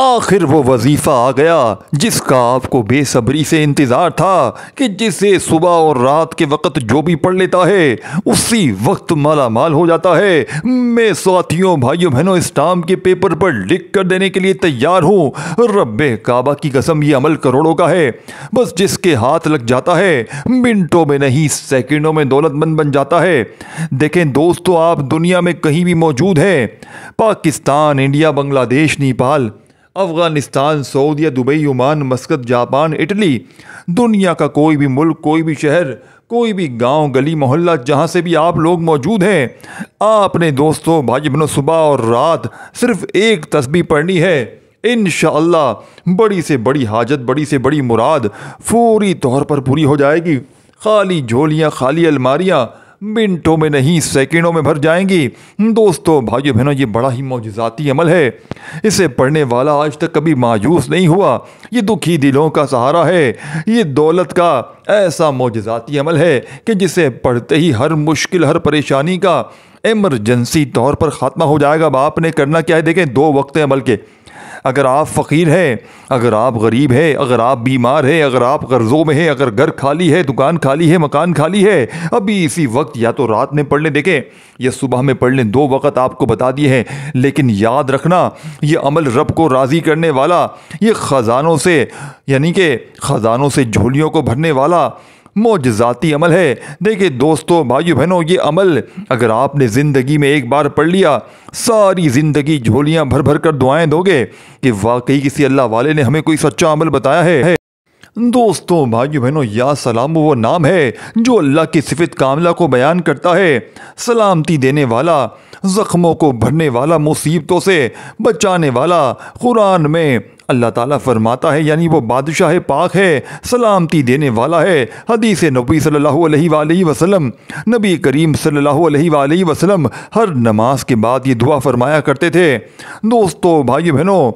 آخر وہ وظیفہ آ گیا جس کا آپ کو بے صبری سے انتظار تھا کہ جسے صبح اور رات کے وقت جو بھی پڑھ لیتا ہے اسی وقت مالا مال ہو جاتا ہے۔ میں ساتھیوں، بھائیوں بہنوں، اسٹام کے پیپر پر لکھ کر دینے کے لیے تیار ہوں۔ رب کعبہ کی قسم، یہ عمل کروڑوں کا ہے، بس جس کے ہاتھ لگ جاتا ہے منٹوں میں نہیں سیکنڈوں میں دولت مند بن جاتا ہے۔ دیکھیں دوستو، آپ دنیا میں کہیں بھی موجود ہیں، پاکستان، انڈیا، بنگلہ دیش، نیپال، افغانستان، سعودیہ، Dubai, Oman, Muscat, Japan, Italy, دنیا کا کوئی بھی ملک، کوئی بھی شہر، کوئی بھی گاؤں، گلی، محلہ، جہاں سے بھی آپ لوگ موجود ہیں، آپ نے دوستو، بھائی بہنوں، صبح اور رات صرف ایک تسبیح پڑھنی ہے۔ انشاءاللہ بڑی سے بڑی حاجت، بڑی سے بڑی مراد فوری طور پر پوری ہو جائے گی۔ خالی جھولیاں، خالی الماریاں منٹوں میں نہیں سیکنڈوں میں بھر جائیں گی۔ دوستو، بھائیو بہنوں، یہ بڑا ہی معجزاتی عمل ہے۔ اسے پڑھنے والا آج تک کبھی مایوس نہیں ہوا۔ یہ دکھی دلوں کا سہارا ہے۔ یہ دولت کا ایسا معجزاتی عمل ہے کہ جسے پڑھتے ہی ہر مشکل، ہر پریشانی کا ایمرجنسی طور پر خاتمہ ہو جائے گا۔ اب آپ نے کرنا کیا ہے؟ دیکھیں، 2 وقت عمل کے۔ اگر آپ فقیر ہیں، اگر آپ غریب ہیں، اگر آپ بیمار ہیں، اگر آپ قرضوں میں ہیں، اگر گھر خالی ہے، دکان خالی ہے، مکان خالی ہے، ابھی اسی وقت یا تو رات میں پڑھ لیں، دیکھیں، یا صبح میں پڑھ لیں۔ 2 وقت آپ کو بتا دیے ہیں، لیکن یاد رکھنا یہ عمل رب کو راضی کرنے والا، یہ خزانوں سے، یعنی کہ خزانوں سے جھولیوں کو بھرنے والا معجزاتی عمل ہے۔ دیکھیں دوستو، بھائیو بہنوں، یہ عمل اگر آپ نے زندگی میں ایک بار پڑھ لیا، ساری زندگی جھولیاں بھر بھر کر دعائیں دو گے کہ واقعی کسی اللہ والے نے ہمیں کوئی سچا عمل بتایا ہے۔ دوستو، بھائیو بہنوں، یا سلام وہ نام ہے جو اللہ کی صفت کاملہ کو بیان کرتا ہے۔ سلامتی دینے والا، زخموں کو بھرنے والا، مصیبتوں سے بچانے والا۔ قرآن میں اللہ تعالیٰ فرماتا ہے، یعنی وہ بادشاہ پاک ہے، سلامتی دینے والا ہے۔ حدیث نبی صلی اللہ علیہ وآلہ وسلم، نبی کریم صلی اللہ علیہ وآلہ وسلم ہر نماز کے بعد یہ دعا فرمایا کرتے تھے۔ دوستو، بھائیو بہنوں،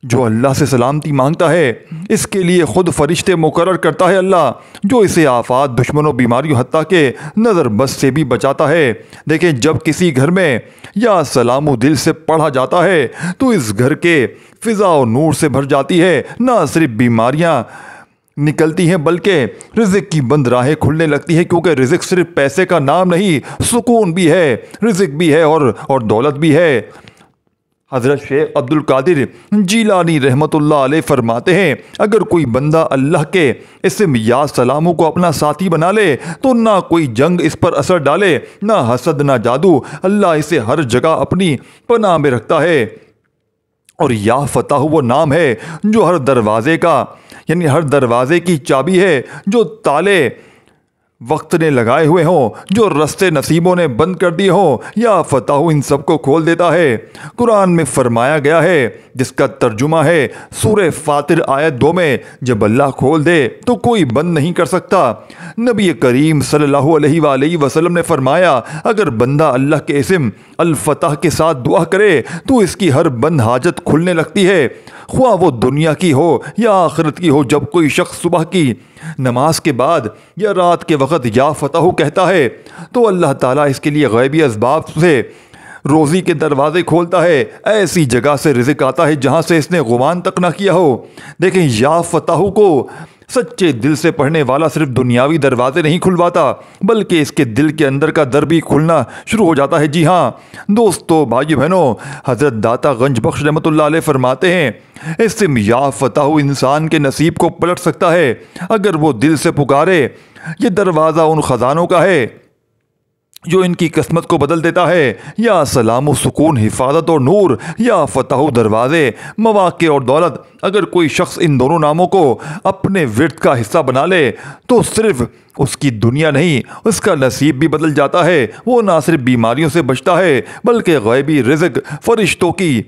جو اللہ سے سلامتی مانگتا ہے اس کے لیے خود فرشتے مقرر کرتا ہے اللہ، جو اسے آفات، دشمنوں، بیماریوں، حتیٰ کہ نظر بد سے بھی بچاتا ہے۔ دیکھیں، جب کسی گھر میں یا سلام دل سے پڑھا جاتا ہے تو اس گھر کے فضا و نور سے بھر جاتی ہے۔ نہ صرف بیماریاں نکلتی ہیں بلکہ رزق کی بند راہیں کھلنے لگتی ہے، کیونکہ رزق صرف پیسے کا نام نہیں، سکون بھی ہے، رزق بھی ہے اور دولت بھی ہے۔ حضرت شیخ عبد القادر جیلانی رحمۃ اللہ علیہ فرماتے ہیں، اگر کوئی بندہ اللہ کے اسم یا سلاموں کو اپنا ساتھی بنا لے تو نہ کوئی جنگ اس پر اثر ڈالے، نہ حسد، نہ جادو، اللہ اسے ہر جگہ اپنی پناہ میں رکھتا ہے۔ اور یا فتح وہ نام ہے جو ہر دروازے کا، یعنی ہر دروازے کی چابی ہے، جو تالے وقت نے لگائے ہوئے ہوں، جو رستے نصیبوں نے بند کر دیے ہوں، یا فتح ان سب کو کھول دیتا ہے۔ قرآن میں فرمایا گیا ہے، جس کا ترجمہ ہے سورہ فاطر آیت 2 میں، جب اللہ کھول دے تو کوئی بند نہیں کر سکتا۔ نبی کریم صلی اللہ علیہ وآلہ وسلم نے فرمایا، اگر بندہ اللہ کے اسم الفتح کے ساتھ دعا کرے تو اس کی ہر بند حاجت کھلنے لگتی ہے، خواہ وہ دنیا کی ہو یا آخرت کی ہو۔ جب کوئی شخص صبح کی نماز کے بعد یا رات کے وقت یا فتح کہتا ہے تو اللہ تعالیٰ اس کے لیے غیبی اسباب سے روزی کے دروازے کھولتا ہے، ایسی جگہ سے رزق آتا ہے جہاں سے اس نے گمان تک نہ کیا ہو۔ دیکھیں، یا فتح کو سچے دل سے پڑھنے والا صرف دنیاوی دروازے نہیں کھلواتا بلکہ اس کے دل کے اندر کا در بھی کھلنا شروع ہو جاتا ہے۔ جی ہاں دوستو، بھائی بہنوں، حضرت داتا گنج بخش رحمۃ اللہ علیہ فرماتے ہیں، اسم یا فتح انسان کے نصیب کو پلٹ سکتا ہے اگر وہ دل سے پکارے۔ یہ دروازہ ان خزانوں کا ہے جو ان کی قسمت کو بدل دیتا ہے۔ یا سلام و سکون، حفاظت اور نور، یا فتح دروازے، مواقع اور دولت۔ اگر کوئی شخص ان دونوں ناموں کو اپنے ورد کا حصہ بنا لے تو صرف اس کی دنیا نہیں، اس کا نصیب بھی بدل جاتا ہے۔ وہ نہ صرف بیماریوں سے بچتا ہے بلکہ غیبی رزق، فرشتوں کی،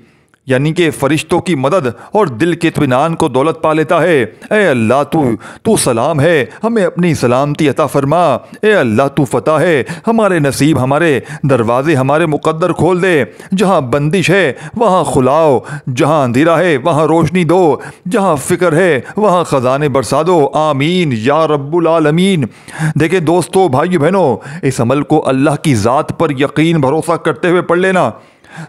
یعنی کہ فرشتوں کی مدد اور دل کے اطمینان کو دولت پا لیتا ہے۔ اے اللہ تو سلام ہے، ہمیں اپنی سلامتی عطا فرما۔ اے اللہ تو فتح ہے، ہمارے نصیب، ہمارے دروازے، ہمارے مقدر کھول دے۔ جہاں بندش ہے وہاں کھلاؤ، جہاں اندھیرا ہے وہاں روشنی دو، جہاں فکر ہے وہاں خزانے برسا دو۔ آمین یا رب العالمین۔ دیکھیں دوستو، بھائیو بہنوں، اس عمل کو اللہ کی ذات پر یقین بھروسہ کرتے ہوئے پڑھ لینا۔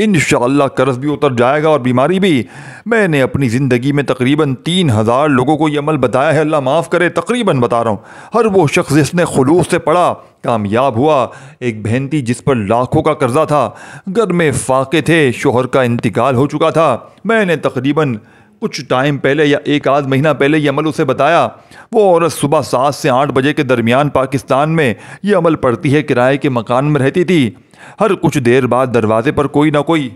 انشاءاللہ قرض بھی اتر جائے گا اور بیماری بھی۔ میں نے اپنی زندگی میں تقریباً 3000 لوگوں کو یہ عمل بتایا ہے، اللہ معاف کرے تقریباً بتا رہا ہوں۔ ہر وہ شخص جس نے خلوص سے پڑھا کامیاب ہوا۔ ایک بہن تھی جس پر لاکھوں کا قرضہ تھا، گھر میں فاقے تھے، شوہر کا انتقال ہو چکا تھا۔ میں نے تقریباً کچھ ٹائم پہلے یا ایک آدھ مہینہ پہلے یہ عمل اسے بتایا۔ وہ عورت صبح 7 سے 8 بجے کے درمیان پاکستان میں یہ عمل پڑھتی ہے، کرائے کے مکان میں رہتی تھی۔ ہر کچھ دیر بعد دروازے پر کوئی نہ کوئی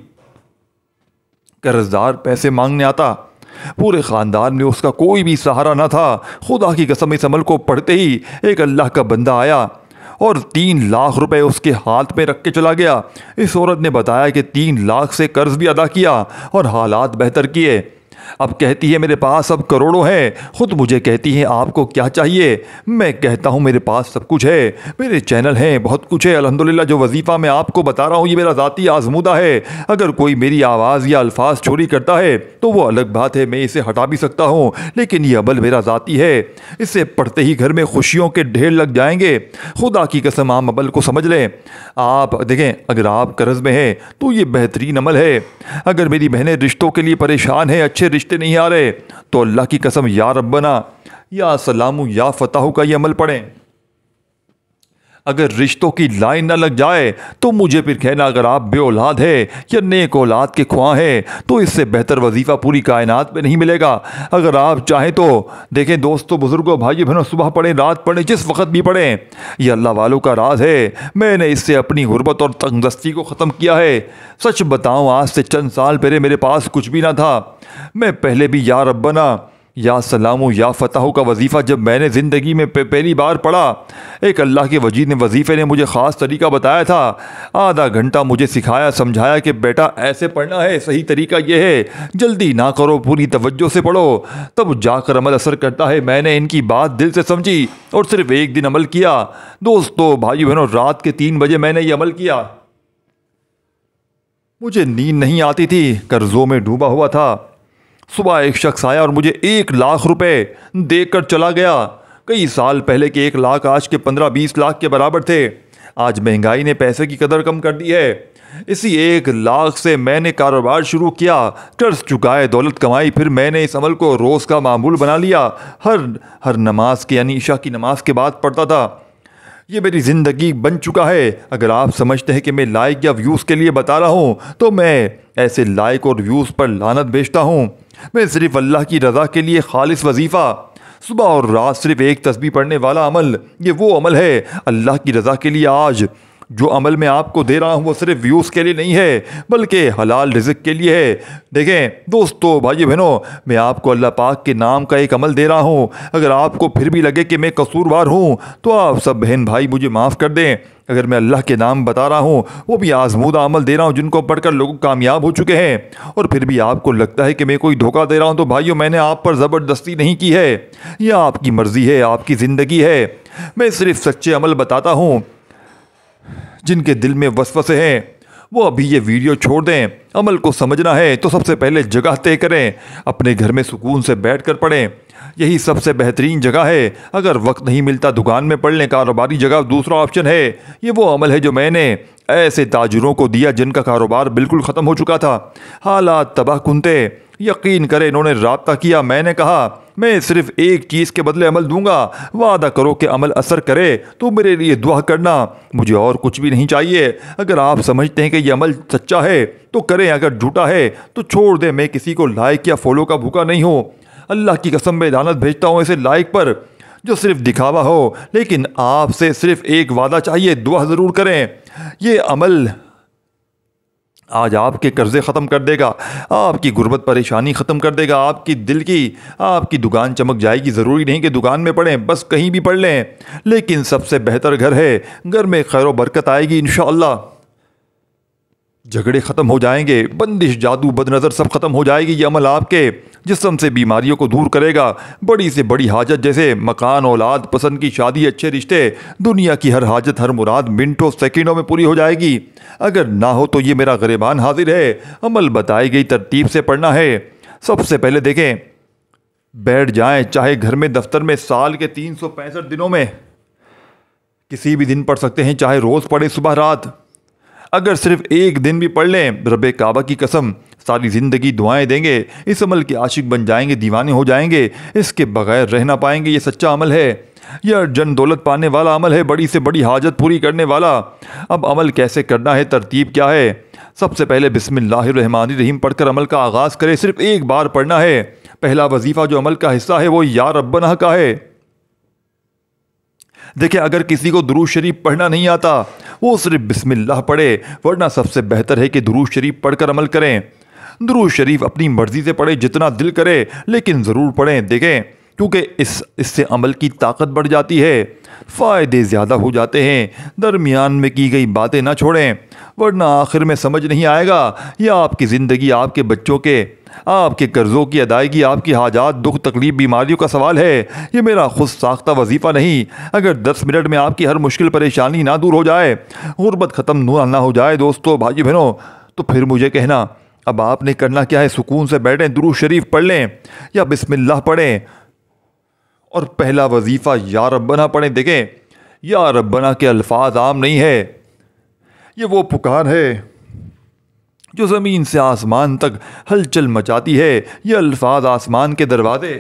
قرضدار پیسے مانگنے آتا۔ پورے خاندان میں اس کا کوئی بھی سہارا نہ تھا۔ خدا کی قسم اس عمل کو پڑھتے ہی ایک اللہ کا بندہ آیا اور 3 لاکھ روپے اس کے ہاتھ میں رکھ کے چلا گیا۔ اس عورت نے بتایا کہ 3 لاکھ سے قرض بھی ادا کیا اور حالات بہتر کیے۔ اب کہتی ہے میرے پاس اب کروڑوں ہیں۔ خود مجھے کہتی ہے آپ کو کیا چاہیے؟ میں کہتا ہوں میرے پاس سب کچھ ہے، میرے چینل ہیں، بہت کچھ ہے الحمدللہ۔ جو وظیفہ میں آپ کو بتا رہا ہوں یہ میرا ذاتی آزمودہ ہے۔ اگر کوئی میری آواز یا الفاظ چوری کرتا ہے تو وہ الگ بات ہے، میں اسے ہٹا بھی سکتا ہوں، لیکن یہ عمل میرا ذاتی ہے۔ اسے پڑھتے ہی گھر میں خوشیوں کے ڈھیر لگ جائیں گے۔ خدا کی قسم عام عمل کو سمجھ لیں۔ آپ دیکھیں اگر آپ قرض میں ہیں تو یہ بہترین عمل ہے۔ اگر میری بہنیں رشتوں کے لیے پریشان ہیں، اچھے رشتے نہیں آ رہے، تو اللہ کی قسم یا ربنا یا سلام یا فتح کا یہ عمل پڑھیں۔ اگر رشتوں کی لائن نہ لگ جائے تو مجھے پھر کہنا، اگر آپ بے اولاد ہیں یا نیک اولاد کے خواہاں ہیں تو اس سے بہتر وظیفہ پوری کائنات میں نہیں ملے گا۔ اگر آپ چاہیں تو دیکھیں دوستو، بزرگوں، بھائی بہنوں، صبح پڑھیں، رات پڑھیں، جس وقت بھی پڑھیں، یہ اللہ والوں کا راز ہے۔ میں نے اس سے اپنی غربت اور تنگ دستی کو ختم کیا ہے۔ سچ بتاؤں آج سے چند سال پہلے میرے پاس کچھ بھی نہ تھا۔ میں پہلے بھی یا ربنا یا سلام یا فتح کا وظیفہ جب میں نے زندگی میں پہلی بار پڑھا، ایک اللہ کے وجید نے وظیفے نے مجھے خاص طریقہ بتایا تھا۔ آدھا گھنٹہ مجھے سکھایا، سمجھایا کہ بیٹا ایسے پڑھنا ہے، صحیح طریقہ یہ ہے، جلدی نہ کرو، پوری توجہ سے پڑھو، تب جا کر عمل اثر کرتا ہے۔ میں نے ان کی بات دل سے سمجھی اور صرف ایک دن عمل کیا۔ دوستو، بھائی بہنوں، رات کے 3 بجے میں نے یہ عمل کیا۔ مجھے نیند نہیں آتی تھی، قرضوں میں ڈوبا ہوا تھا۔ صبح ایک شخص آیا اور مجھے 1 لاکھ روپے دے کر چلا گیا۔ کئی سال پہلے کے 1 لاکھ آج کے 15-20 لاکھ کے برابر تھے۔ آج مہنگائی نے پیسے کی قدر کم کر دی ہے۔ اسی 1 لاکھ سے میں نے کاروبار شروع کیا، قرض چکائے، دولت کمائی۔ پھر میں نے اس عمل کو روز کا معمول بنا لیا۔ ہر نماز کے یعنی عشاء کی نماز کے بعد پڑھتا تھا۔ یہ میری زندگی بن چکا ہے۔ اگر آپ سمجھتے ہیں کہ میں لائک یا ویوز کے لیے بتا رہا ہوں تو میں ایسے لائک اور ویوز پر لعنت بھیجتا ہوں۔ میں صرف اللہ کی رضا کے لیے خالص وظیفہ، صبح اور رات صرف ایک تسبیح پڑھنے والا عمل، یہ وہ عمل ہے اللہ کی رضا کے لیے۔ آج جو عمل میں آپ کو دے رہا ہوں وہ صرف ویوز کے لیے نہیں ہے بلکہ حلال رزق کے لیے ہے۔ دیکھیں دوستو، بھائی بہنوں، میں آپ کو اللہ پاک کے نام کا ایک عمل دے رہا ہوں۔ اگر آپ کو پھر بھی لگے کہ میں قصوروار ہوں تو آپ سب بہن بھائی مجھے معاف کر دیں۔ اگر میں اللہ کے نام بتا رہا ہوں، وہ بھی آزمودہ عمل دے رہا ہوں جن کو پڑھ کر لوگ کامیاب ہو چکے ہیں، اور پھر بھی آپ کو لگتا ہے کہ میں کوئی دھوکہ دے رہا ہوں، تو بھائیو میں نے آپ پر زبردستی نہیں کی ہے، یہ آپ کی مرضی ہے، آپ کی زندگی ہے۔ میں صرف سچے عمل بتاتا ہوں۔ جن کے دل میں وسوسے ہیں وہ ابھی یہ ویڈیو چھوڑ دیں۔ عمل کو سمجھنا ہے تو سب سے پہلے جگہ طے کریں، اپنے گھر میں سکون سے بیٹھ کر پڑھیں، یہی سب سے بہترین جگہ ہے۔ اگر وقت نہیں ملتا دکان میں پڑھ لیں، کاروباری جگہ دوسرا آپشن ہے۔ یہ وہ عمل ہے جو میں نے ایسے تاجروں کو دیا جن کا کاروبار بالکل ختم ہو چکا تھا، حالات تباہ کن تھے۔ یقین کریں انہوں نے رابطہ کیا، میں نے کہا میں صرف ایک چیز کے بدلے عمل دوں گا، وعدہ کرو کہ عمل اثر کرے تو میرے لیے دعا کرنا، مجھے اور کچھ بھی نہیں چاہیے۔ اگر آپ سمجھتے ہیں کہ یہ عمل سچا ہے تو کریں، اگر جھوٹا ہے تو چھوڑ دیں۔ میں کسی کو لائک یا فالو کا بھوکا نہیں ہوں۔ اللہ کی قسم میں لعنت بھیجتا ہوں ایسے لائک پر جو صرف دکھاوا ہو، لیکن آپ سے صرف ایک وعدہ چاہیے، دعا ضرور کریں۔ یہ عمل آج آپ کے قرضے ختم کر دے گا، آپ کی غربت پریشانی ختم کر دے گا، آپ کی دل کی آپ کی دکان چمک جائے گی۔ ضروری نہیں کہ دکان میں پڑھیں، بس کہیں بھی پڑھ لیں، لیکن سب سے بہتر گھر ہے، گھر میں خیر و برکت آئے گی انشاءاللہ۔ جھگڑے ختم ہو جائیں گے، بندش، جادو، بد نظر سب ختم ہو جائے گی۔ یہ عمل آپ کے جسم سے بیماریوں کو دور کرے گا۔ بڑی سے بڑی حاجت جیسے مکان، اولاد، پسند کی شادی، اچھے رشتے، دنیا کی ہر حاجت، ہر مراد منٹوں سیکنڈوں میں پوری ہو جائے گی۔ اگر نہ ہو تو یہ میرا غریبان حاضر ہے، عمل بتائی گئی ترتیب سے پڑھنا ہے۔ سب سے پہلے دیکھیں، بیٹھ جائیں، چاہے گھر میں، دفتر میں، سال کے 365 دنوں میں کسی بھی دن پڑھ سکتے ہیں، چاہے روز پڑھیں، صبح رات۔ اگر صرف ایک دن بھی پڑھ لیں، رب کعبہ کی قسم ساری زندگی دعائیں دیں گے، اس عمل کے عاشق بن جائیں گے، دیوانے ہو جائیں گے، اس کے بغیر رہ نہ پائیں گے۔ یہ سچا عمل ہے، یہ جن دولت پانے والا عمل ہے، بڑی سے بڑی حاجت پوری کرنے والا۔ اب عمل کیسے کرنا ہے، ترتیب کیا ہے؟ سب سے پہلے بسم اللہ الرحمن الرحیم پڑھ کر عمل کا آغاز کرے، صرف ایک بار پڑھنا ہے۔ پہلا وظیفہ جو عمل کا حصہ ہے وہ یا ربنا کا ہے۔ دیکھیں، اگر کسی کو درود شریف پڑھنا نہیں آتا وہ صرف بسم اللہ پڑھے، ورنہ سب سے بہتر ہے کہ درود شریف پڑھ کر عمل کریں۔ درود شریف اپنی مرضی سے پڑھے، جتنا دل کرے، لیکن ضرور پڑھیں۔ دیکھیں، کیونکہ اس سے عمل کی طاقت بڑھ جاتی ہے، فائدے زیادہ ہو جاتے ہیں۔ درمیان میں کی گئی باتیں نہ چھوڑیں، ورنہ آخر میں سمجھ نہیں آئے گا۔ یا آپ کی زندگی، آپ کے بچوں کے، آپ کے قرضوں کی ادائیگی، آپ کی حاجات، دکھ تکلیف، بیماریوں کا سوال ہے۔ یہ میرا خود ساختہ وظیفہ نہیں۔ اگر 10 منٹ میں آپ کی ہر مشکل پریشانی نہ دور ہو جائے، غربت ختم نہ ہو جائے دوستو، بھائی بہنوں، تو پھر مجھے کہنا اب آپ نے کرنا کیا ہے؟ سکون سے بیٹھیں، درود شریف پڑھ لیں یا بسم اللہ پڑھیں، اور پہلا وظیفہ یا ربنا پڑھیں۔ دیکھیں، یا ربنا کے الفاظ عام نہیں ہے، یہ وہ پکار ہے جو زمین سے آسمان تک ہلچل مچاتی ہے۔ یہ الفاظ آسمان کے دروازے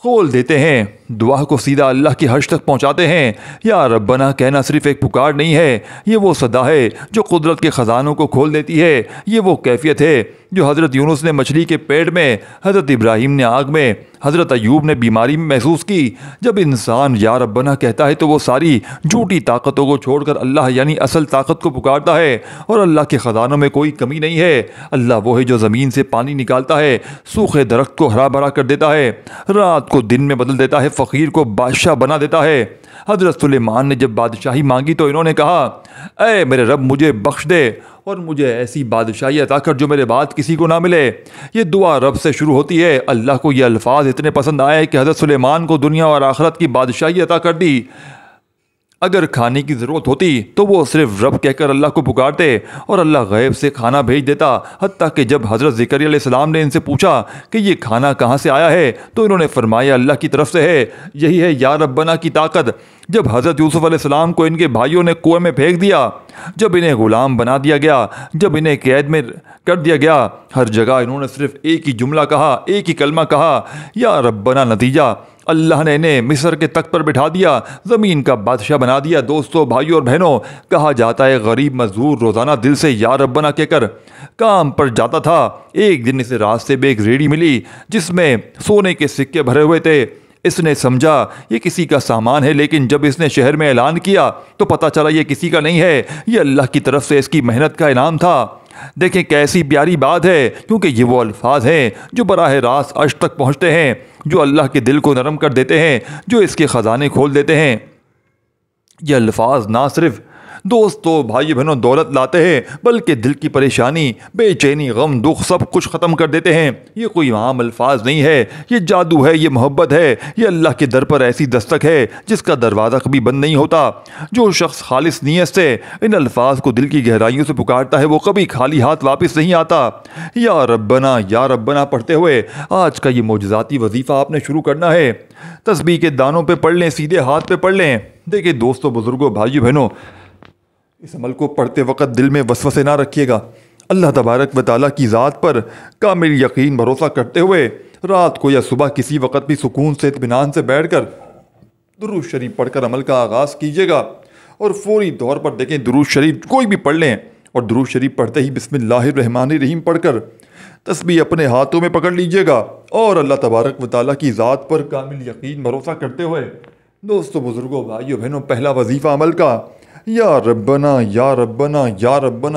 کھول دیتے ہیں، دعا کو سیدھا اللہ کی عرش تک پہنچاتے ہیں۔ یا ربنا کہنا صرف ایک پکار نہیں ہے، یہ وہ صدا ہے جو قدرت کے خزانوں کو کھول دیتی ہے۔ یہ وہ کیفیت ہے جو حضرت یونس نے مچھلی کے پیٹ میں، حضرت ابراہیم نے آگ میں، حضرت ایوب نے بیماری میں محسوس کی۔ جب انسان یا ربنا کہتا ہے تو وہ ساری جھوٹی طاقتوں کو چھوڑ کر اللہ یعنی اصل طاقت کو پکارتا ہے، اور اللہ کے خزانوں میں کوئی کمی نہیں ہے۔ اللہ وہ ہے جو زمین سے پانی نکالتا ہے، سوکھے درخت کو ہرا بھرا کر دیتا ہے، رات کو دن میں بدل دیتا ہے، فقیر کو بادشاہ بنا دیتا ہے۔ حضرت سلیمان نے جب بادشاہی مانگی تو انہوں نے کہا، اے میرے رب مجھے بخش دے اور مجھے ایسی بادشاہی عطا کر جو میرے بعد کسی کو نہ ملے۔ یہ دعا رب سے شروع ہوتی ہے۔ اللہ کو یہ الفاظ اتنے پسند آئے کہ حضرت سلیمان کو دنیا اور آخرت کی بادشاہی عطا کر دی۔ اگر کھانے کی ضرورت ہوتی تو وہ صرف رب کہہ کر اللہ کو پکارتے اور اللہ غیب سے کھانا بھیج دیتا۔ حتیٰ کہ جب حضرت زکریا علیہ السلام نے ان سے پوچھا کہ یہ کھانا کہاں سے آیا ہے تو انہوں نے فرمایا اللہ کی طرف سے ہے۔ یہی ہے یا ربنا کی طاقت۔ جب حضرت یوسف علیہ السلام کو ان کے بھائیوں نے کنویں میں پھینک دیا، جب انہیں غلام بنا دیا گیا، جب انہیں قید میں کر دیا گیا، ہر جگہ انہوں نے صرف ایک ہی جملہ کہا، ایک ہی کلمہ کہا، یا ربنا۔ نتیجہ اللہ نے انہیں مصر کے تخت پر بٹھا دیا، زمین کا بادشاہ بنا دیا۔ دوستو، بھائیوں اور بہنوں، کہا جاتا ہے غریب مزدور روزانہ دل سے یا ربنا کہہ کر کام پر جاتا تھا۔ ایک دن اسے راستے میں ایک ریڑھی ملی جس میں سونے کے سکے بھرے ہوئے تھے۔ اس نے سمجھا یہ کسی کا سامان ہے، لیکن جب اس نے شہر میں اعلان کیا تو پتہ چلا یہ کسی کا نہیں ہے، یہ اللہ کی طرف سے اس کی محنت کا انعام تھا۔ دیکھیں کیسی پیاری بات ہے، کیونکہ یہ وہ الفاظ ہیں جو براہ راست عرش تک پہنچتے ہیں، جو اللہ کے دل کو نرم کر دیتے ہیں، جو اس کے خزانے کھول دیتے ہیں۔ یہ الفاظ نہ صرف دوستو، بھائی بہنوں، دولت لاتے ہیں، بلکہ دل کی پریشانی، بے چینی، غم، دکھ سب کچھ ختم کر دیتے ہیں۔ یہ کوئی عام الفاظ نہیں ہے، یہ جادو ہے، یہ محبت ہے، یہ اللہ کے در پر ایسی دستک ہے جس کا دروازہ کبھی بند نہیں ہوتا۔ جو شخص خالص نیت سے ان الفاظ کو دل کی گہرائیوں سے پکارتا ہے وہ کبھی خالی ہاتھ واپس نہیں آتا۔ یا ربنا پڑھتے ہوئے آج کا یہ معجزاتی وظیفہ آپ نے شروع کرنا ہے۔ تسبیح کے دانوں پہ پڑھ لیں، سیدھے ہاتھ پہ پڑھ لیں۔ دیکھیں دوستو، بزرگوں، بھائی بہنوں، اس عمل کو پڑھتے وقت دل میں وسوسے نہ رکھیے گا۔ اللہ تبارک و تعالیٰ کی ذات پر کامل یقین بھروسہ کرتے ہوئے رات کو یا صبح کسی وقت بھی سکون سے اطمینان سے بیٹھ کر درود شریف پڑھ کر عمل کا آغاز کیجیے گا، اور فوری طور پر دیکھیں درود شریف کوئی بھی پڑھ لیں، اور درود شریف پڑھتے ہی بسم اللہ الرحمن الرحیم پڑھ کر تسبیح اپنے ہاتھوں میں پکڑ لیجیے گا، اور اللہ تبارک و تعالیٰ کی ذات پر کامل یقین بھروسہ کرتے ہوئے دوستو، بزرگوں، بھائیوں، بہنوں، پہلا وظیفہ عمل کا یا ربنا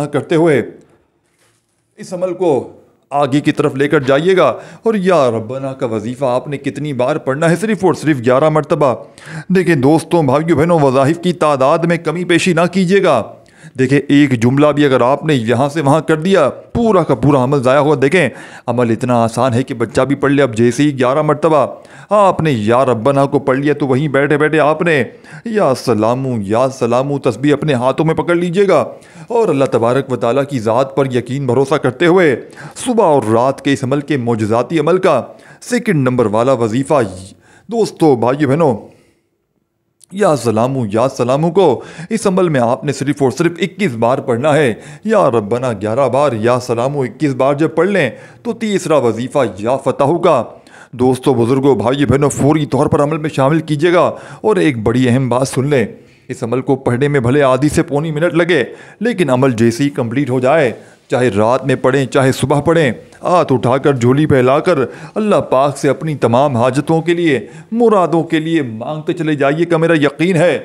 کرتے ہوئے اس عمل کو آگے کی طرف لے کر جائیے گا۔ اور یا ربنا کا وظیفہ آپ نے کتنی بار پڑھنا ہے؟ صرف اور صرف 11 مرتبہ۔ دیکھیں دوستوں، بھائیوں، بہنوں، وظائف کی تعداد میں کمی بیشی نہ کیجیے گا۔ دیکھیں ایک جملہ بھی اگر آپ نے یہاں سے وہاں کر دیا، پورا کا پورا عمل ضائع ہوا۔ دیکھیں عمل اتنا آسان ہے کہ بچہ بھی پڑھ لے۔ اب جیسے ہی 11 مرتبہ آپ نے یا ربنا کو پڑھ لیا تو وہیں بیٹھے بیٹھے آپ نے یا سلامو تسبیح اپنے ہاتھوں میں پکڑ لیجئے گا، اور اللہ تبارک و تعالیٰ کی ذات پر یقین بھروسہ کرتے ہوئے صبح اور رات کے اس عمل کے معجزاتی عمل کا 2 نمبر والا وظیفہ دوستو، بھائی بہنوں، یا سلامو کو اس عمل میں آپ نے صرف اور صرف 21 بار پڑھنا ہے۔ یا ربنا 11 بار، یا سلامو 21 بار جب پڑھ لیں تو تیسرا وظیفہ یا فتح کا۔ دوستو، بزرگوں، بھائی بہنوں، فوری طور پر عمل میں شامل کیجیے گا۔ اور ایک بڑی اہم بات سن لیں، اس عمل کو پڑھنے میں بھلے آدھی سے پونی منٹ لگے، لیکن عمل جیسے ہی کمپلیٹ ہو جائے، چاہے رات میں پڑھیں چاہے صبح پڑھیں، ہاتھ اٹھا کر جھولی پہ لا کر اللہ پاک سے اپنی تمام حاجتوں کے لیے، مرادوں کے لیے مانگتے چلے جائیے گا۔ میرا یقین ہے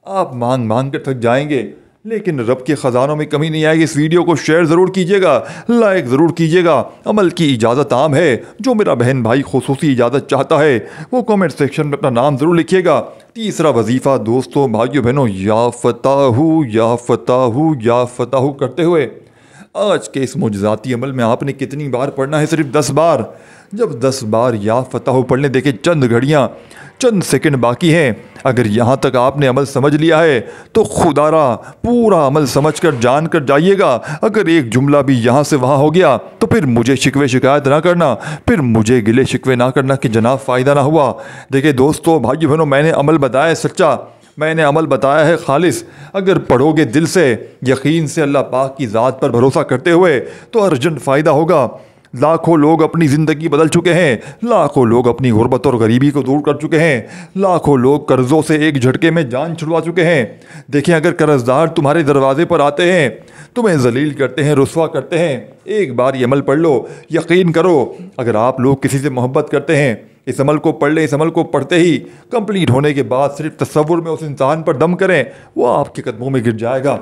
آپ مانگ مانگ کر تھک جائیں گے، لیکن رب کے خزانوں میں کمی نہیں آئے گی۔ اس ویڈیو کو شیئر ضرور کیجیے گا، لائک ضرور کیجیے گا۔ عمل کی اجازت عام ہے، جو میرا بہن بھائی خصوصی اجازت چاہتا ہے وہ کامنٹ سیکشن میں اپنا نام ضرور لکھیے گا۔ تیسرا وظیفہ دوستوں، بھائیو بہنوں، یا فتح یا فتح یا فتح کرتے ہوئے آج کے اس معجزاتی عمل میں آپ نے کتنی بار پڑھنا ہے؟ صرف 10 بار۔ جب 10 بار یا فتح پڑھنے دیکھیں، چند گھڑیاں، چند سیکنڈ باقی ہیں۔ اگر یہاں تک آپ نے عمل سمجھ لیا ہے تو خدا را پورا عمل سمجھ کر جان کر جائیے گا۔ اگر ایک جملہ بھی یہاں سے وہاں ہو گیا تو پھر مجھے شکوے شکایت نہ کرنا، پھر مجھے گلے شکوے نہ کرنا کہ جناب فائدہ نہ ہوا۔ دیکھیں دوستو، بھائی بہنوں، میں نے عمل بتایا ہے سچا، میں نے عمل بتایا ہے خالص۔ اگر پڑھو گے دل سے، یقین سے، اللہ پاک کی ذات پر بھروسہ کرتے ہوئے، تو ارجنٹ فائدہ ہوگا۔ لاکھوں لوگ اپنی زندگی بدل چکے ہیں، لاکھوں لوگ اپنی غربت اور غریبی کو دور کر چکے ہیں، لاکھوں لوگ قرضوں سے ایک جھٹکے میں جان چھڑوا چکے ہیں۔ دیکھیں، اگر قرض دار تمہارے دروازے پر آتے ہیں، تمہیں ذلیل کرتے ہیں، رسوا کرتے ہیں، ایک بار یہ عمل پڑھ لو، یقین کرو، اگر آپ لوگ کسی سے محبت کرتے ہیں، اس عمل کو پڑھ لیں۔ اس عمل کو پڑھتے ہی کمپلیٹ ہونے کے بعد صرف تصور میں اس انسان پر دم کریں، وہ آپ کے قدموں میں گر جائے گا۔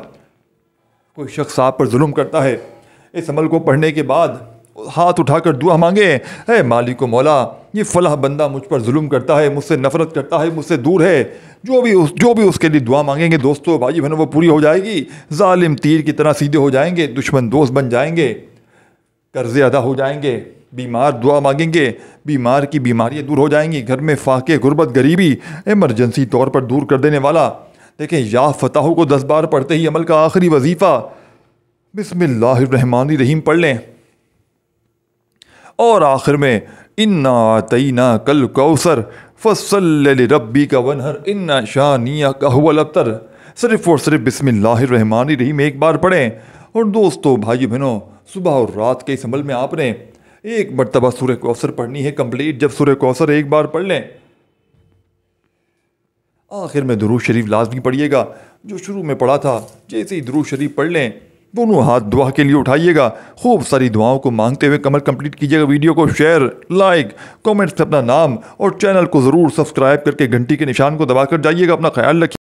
کوئی شخص آپ پر ظلم کرتا ہے، اس عمل کو پڑھنے کے بعد ہاتھ اٹھا کر دعا مانگے، اے مالک و مولا، یہ فلاں بندہ مجھ پر ظلم کرتا ہے، مجھ سے نفرت کرتا ہے، مجھ سے دور ہے۔ جو بھی اس کے لیے دعا مانگیں گے دوستو، بھائی بہنوں، وہ پوری ہو جائے گی۔ ظالم تیر کی طرح سیدھے ہو جائیں گے، دشمن دوست بن جائیں گے، قرضے ادا ہو جائیں گے، بیمار دعا مانگیں گے، بیمار کی بیماریاں دور ہو جائیں گی، گھر میں فاقے، غربت، غریبی ایمرجنسی طور پر دور کر دینے والا۔ دیکھیں، یا فتح کو 10 بار پڑھتے ہی عمل کا آخری وظیفہ بسم اللہ الرحمن الرحیم پڑھ لیں، اور آخر میں انا اعطیناک الکوثر فصل لربک وانحر ان شانئک ھو الابتر۔ صرف اور صرف بسم اللہ الرحمن الرحیم ایک بار پڑھیں۔ اور دوستو، بھائی بہنوں، صبح اور رات کے اس عمل میں آپ نے ایک مرتبہ سورہ کوثر پڑھنی ہے کمپلیٹ۔ جب سورہ کوثر ایک بار پڑھ لیں، آخر میں درود شریف لازمی پڑھیے گا، جو شروع میں پڑھا تھا۔ جیسے ہی درود شریف پڑھ لیں، دونوں ہاتھ دعا کے لیے اٹھائیے گا، خوب ساری دعاؤں کو مانگتے ہوئے عمل کمپلیٹ کیجیے گا۔ ویڈیو کو شیئر، لائک، کامنٹس میں اپنا نام اور چینل کو ضرور سبسکرائب کر کے گھنٹی کے نشان کو دبا کر جائیے گا۔ اپنا خیال رکھیے۔